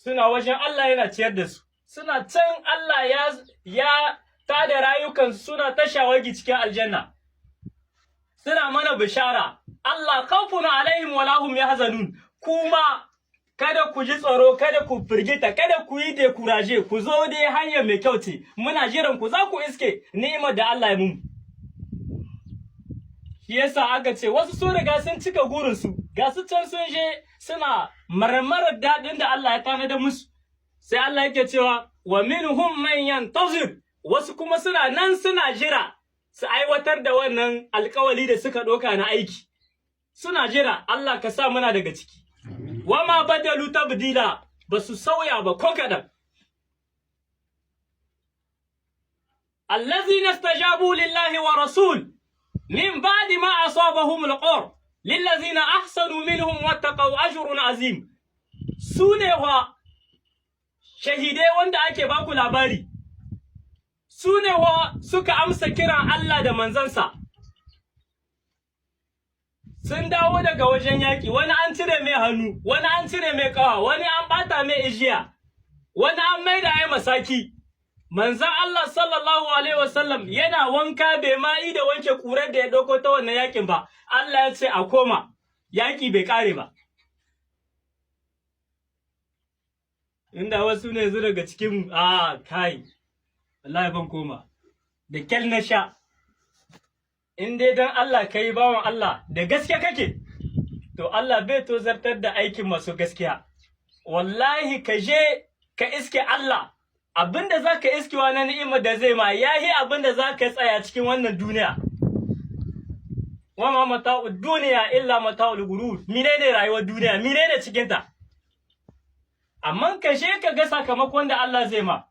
suna wajen Allah yana ciyar da su, suna can Allah ya tada rayukansu suna ta shawagi cikin aljanna, suna mana bishara, Allah khawfun alaihim wala hum yahzanun, kuma kada ku ji tsoro, kada ku firgita, kada ku yi dekuraje, ku zo dai hanyar mai kyau ce, muna jiran ku, za ku iske ni'imar da Allah ya mu. Shi yasa aka ce wasu sun riga sun cika gurinsu, ga su can sun je suna marmarar daɗin da Allah ya tanada musu. Sai Allah yake cewa wa minhum man yantazir, wasu kuma suna nan suna jira su aiwatar da wannan alkawali da suka ɗauka na aiki. Suna jira, Allah ka sa muna daga ciki. Wama badalu tabdila, ba su sauya ba ko kaɗan. Allazina stajabu lillahi wa rasul min ba'di ma asabahum alqur lillazina ahsanu minhum wattaqaw ajrun azim. Su ne wa shahidai wanda ake baku labari, su ne wa suka amsa kiran Allah da manzansa, sun dawo daga wajen yaƙi, wani an cire mai hannu, wani an cire mai ƙawa, wani an ɓata mai ijiya, wani an maida ya masaki. Manzan Allah sallallahu alaihi wasallam yana wanka, bai ma yi da wanke ƙurar da ya ɗauko ta wannan yaƙin ba, Allah ya ce a koma, yaƙi bai ƙare ba. Inda wasu ne zu daga cikin kai, wallahi ban koma, da kyal na sha. In dai don Allah ka yi bawan Allah da gaske kake, to Allah bai tozartar da aikin masu gaskiya. Wallahi ka je ka iske Allah, abinda za ka iskewa na ni'imar da zai ma ya yi abinda za ka tsaya cikin wannan duniya. Wama mata'ud duniya illa mata'ul gurur. Menene rayuwar duniya? Menene cikinta? Amma ka je ka ga sakamakon da Allah zai ma.